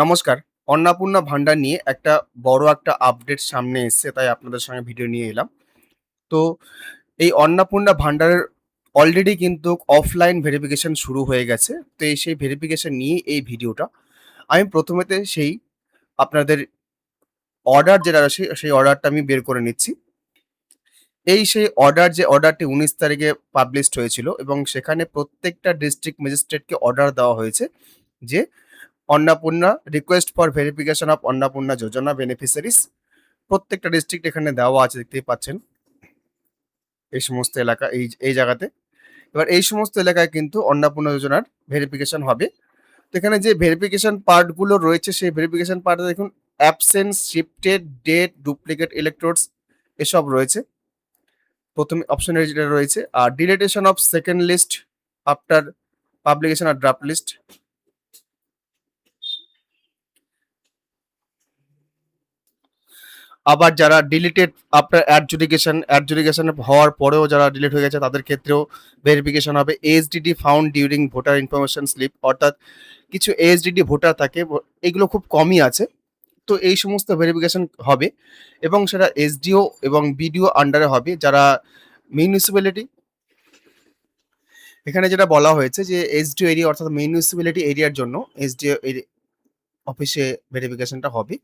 নমস্কার। অন্নপূর্ণা ভান্ডার নিয়ে বড় একটা আপডেট সামনে এসছে, তাই আপনাদের সঙ্গে ভিডিও নিয়ে এলাম। তো এই অন্নপূর্ণা ভান্ডারের অলরেডি কিন্তু অফলাইন ভেরিফিকেশন শুরু হয়ে গেছে। তো সেই ভেরিফিকেশন নিয়ে এই ভিডিওটা। আমি প্রথমেতে আপনাদের অর্ডার যেটা আছে, সেই অর্ডারটা আমি বের করে নিচ্ছি। সেই অর্ডারটি ১৯ তারিখে পাবলিশড হয়েছিল এবং সেখানে প্রত্যেকটা ডিস্ট্রিক্ট ম্যাজিস্ট্রেটকে অর্ডার দেওয়া হয়েছে যে Annapurna request for verification of Annapurna Yojana beneficiaries. প্রত্যেকটা ডিস্ট্রিক্ট এখানে দেওয়া আছে, দেখতেই পাচ্ছেন এই সমস্ত এলাকা, এই জায়গাতে। এবার এই সমস্ত এলাকায় কিন্তু অন্নপূর্ণা যোজনার ভেরিফিকেশন হবে। তো এখানে যে ভেরিফিকেশন পার্টগুলো রয়েছে, সেই ভেরিফিকেশন পার্টে দেখুন absence, shifted, dead, duplicate electrodes এসব রয়েছে। প্রথম অপশনে যেটা রয়েছে, আর deletion of second list after publication আর ড্রাফট লিস্ট। আবার যারা ডিলিটেড আফটার অ্যাডজুডিকেশন হওয়ার পরেও যারা ডিলিট হয়ে গেছে, তাদের ক্ষেত্রেও ভেরিফিকেশন হবে। SDD found during voter information slip, অর্থাৎ কিছু এসডিডি ভোটার থাকে, এগুলো খুব কমই আছে। তো এই সমস্ত ভেরিফিকেশন হবে এবং সেটা এসডিও এবং বিডিও আন্ডারে হবে। যারা মিউনিসিপ্যালিটি, এখানে যেটা বলা হয়েছে যে এসডিও এরিয়া অর্থাৎ মিউনিসিপ্যালিটি এরিয়ার জন্য এসডিও অফিসে ভেরিফিকেশনটা হবে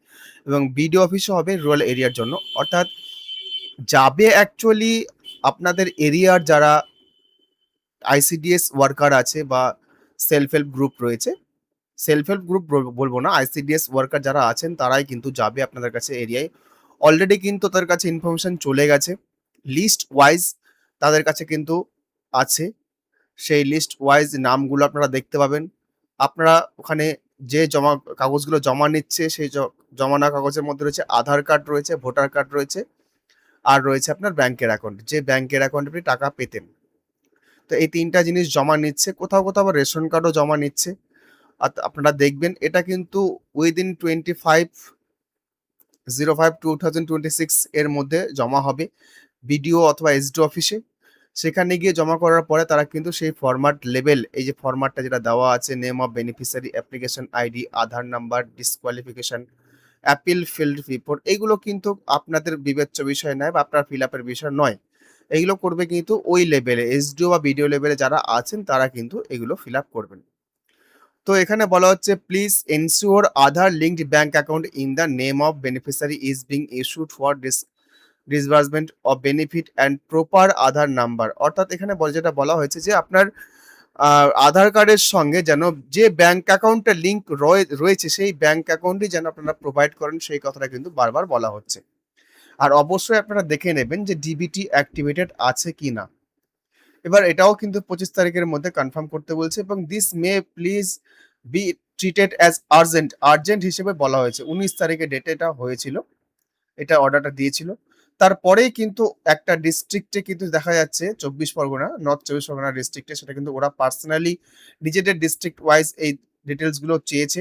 এবং বিডিও অফিসও হবে রুরাল এরিয়ার জন্য। অর্থাৎ যাবে অ্যাকচুয়ালি আপনাদের এরিয়ার যারা আইসিডিএস ওয়ার্কার আছে বা সেলফ হেল্প গ্রুপ রয়েছে, সেলফ হেল্প গ্রুপ বলবো না, আইসিডিএস ওয়ার্কার যারা আছেন তারাই কিন্তু যাবে আপনাদের কাছে এরিয়ায়। অলরেডি কিন্তু তাদের কাছে ইনফরমেশন চলে গেছে, লিস্ট ওয়াইজ তাদের কাছে কিন্তু আছে। সেই লিস্ট ওয়াইজ নামগুলো আপনারা দেখতে পাবেন। আপনারা ওখানে যে কাগজগুলো জমা নিচ্ছে, সেই জমা নেওয়া কাগজের মধ্যে রয়েছে আধার কার্ড রয়েছে, ভোটার কার্ড রয়েছে, আর রয়েছে আপনার ব্যাংকের অ্যাকাউন্ট, যে ব্যাংকের অ্যাকাউন্টে আপনি টাকা পেতেন। তো এই ৩ টা জিনিস জমা নিচ্ছে। কোথাও, কোথাও আবার রেশন কার্ডও জমা নিচ্ছে। আপনারা দেখবেন এটা কিন্তু উইদিন 25/05/2026 এর মধ্যে জমা হবে বিডিও অথবা এসডিও অফিসে। সেখানে গিয়ে জমা করার পরে তারা কিন্তু সেই ফরম্যাট লেবেল, এই যে ফরম্যাটটা যেটা দেওয়া আছে, name of beneficiary, application ID, Aadhaar number, disqualification, appeal field report, এইগুলো কিন্তু আপনাদের বিবেচ্য বিষয় নয় বা আপনার ফিল আপের বিষয় নয়। এইগুলো করবে কিন্তু ওই লেভেলে এসডিও বা বিডিও লেভেলে যারা আছেন তারা কিন্তু এগুলো ফিল আপ করবেন। তো এখানে বলা হচ্ছে please ensure Aadhaar linked bank account in the name of beneficiary is being issued for disbursement of benefit and proper Aadhaar number. অর্থাৎ এখানে যেটা বলা হয়েছে যে আপনার আধার কার্ডের সঙ্গে যেন যে ব্যাঙ্ক অ্যাকাউন্টের লিঙ্ক রয়েছে, সেই ব্যাঙ্ক অ্যাকাউন্টই যেন আপনারা প্রোভাইড করেন, সেই কথাটা কিন্তু বারবার বলা হচ্ছে। আর অবশ্যই আপনারা দেখে নেবেন যে ডিবিটি অ্যাক্টিভেটেড আছে কি না। এবার এটাও কিন্তু ২৫ তারিখের মধ্যে কনফার্ম করতে বলছে এবং this may please be treated as urgent হিসেবে বলা হয়েছে। ১৯ তারিখে ডেটে এটা হয়েছিল, এটা অর্ডারটা দিয়েছিল। তারপরেই কিন্তু একটা ডিস্ট্রিক্টে কিন্তু দেখা যাচ্ছে ২৪ পরগনা, নর্থ ২৪ পরগনা ডিস্ট্রিক্টে, সেটা কিন্তু ওরা পার্সোনালি নিজেদের ডিস্ট্রিক্ট ওয়াইজ এই ডিটেইলস গুলো চেয়েছে।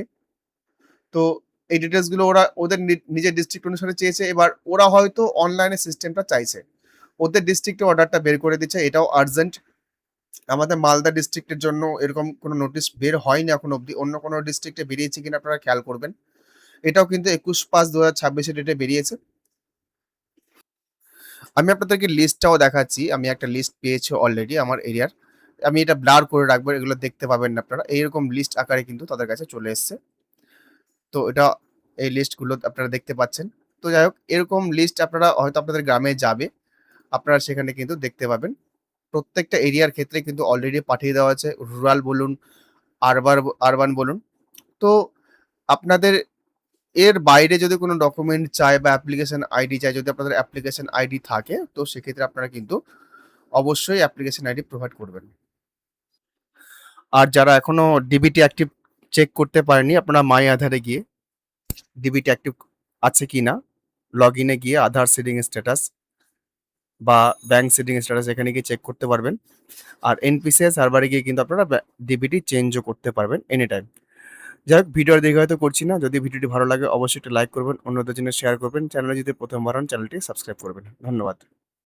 তো এই ডিটেইলস গুলো ওরা ওদের নিজের ডিস্ট্রিক্ট অনুসারে চেয়েছে। এবার ওরা হয়তো অনলাইনে সিস্টেমটা চাইছে। ওদের ডিস্ট্রিক্টে অর্ডারটা বের করে দিচ্ছে, এটাও আর্জেন্ট। আমাদের মালদা ডিস্ট্রিক্টের জন্য এরকম কোনো নোটিশ বের হয়নি এখনো অব্দি। অন্য কোনো ডিস্ট্রিক্টে বেরিয়েছে কিনা আপনারা খেয়াল করবেন। এটাও কিন্তু ২১/৫/২০২৬ এর ডেটে বেরিয়েছে। আমি আপনাদেরকে লিস্টটাও দেখাচ্ছি। আমি একটা লিস্ট পেয়েছি অলরেডি আমার এরিয়ার। আমি এটা ব্লার করে রাখবো। এগুলো দেখতে পাবেন না আপনারা। এইরকম লিস্ট আকারে কিন্তু তাদের কাছে চলে এসছে। তো এই লিস্টগুলো আপনারা দেখতে পাচ্ছেন। তো যাই হোক, এরকম লিস্ট আপনারা হয়তো আপনাদের গ্রামে যাবে। আপনারা সেখানে কিন্তু দেখতে পাবেন। প্রত্যেকটা এরিয়ার ক্ষেত্রে কিন্তু অলরেডি পাঠিয়ে দেওয়া আছে। রুরাল বলুন, আরবান বলুন। তো আপনাদের এর বাইরে যদি কোনো ডকুমেন্ট চায় বা অ্যাপ্লিকেশন আইডি চায়, যদি আপনাদের অ্যাপ্লিকেশন আইডি থাকে, তো সেক্ষেত্রে আপনারা কিন্তু অবশ্যই অ্যাপ্লিকেশন আইডি প্রোভাইড করবেন। আর যারা এখনো ডিবিটি অ্যাক্টিভ চেক করতে পারেনি, আপনারা মাই আধারে গিয়ে ডিবিটি অ্যাক্টিভ আছে কিনা লগইনে গিয়ে আধার সিডিং স্ট্যাটাস বা ব্যাংক সিডিং স্ট্যাটাস এখানে গিয়ে চেক করতে পারবেন। আর এনপিসিআই সার্ভারে গিয়ে কিন্তু আপনারা ডিবিটি চেঞ্জও করতে পারবেন এনি টাইম। যাই হোক, ভিডিও আর দীর্ঘায়িত করছি না। যদি ভিডিওটি ভালো লাগে অবশ্যই একটা লাইক করবেন, অন্যদের জন্য শেয়ার করবেন। চ্যানেলে যদি প্রথমবার হন চ্যানেলটি সাবস্ক্রাইব করবেন। ধন্যবাদ।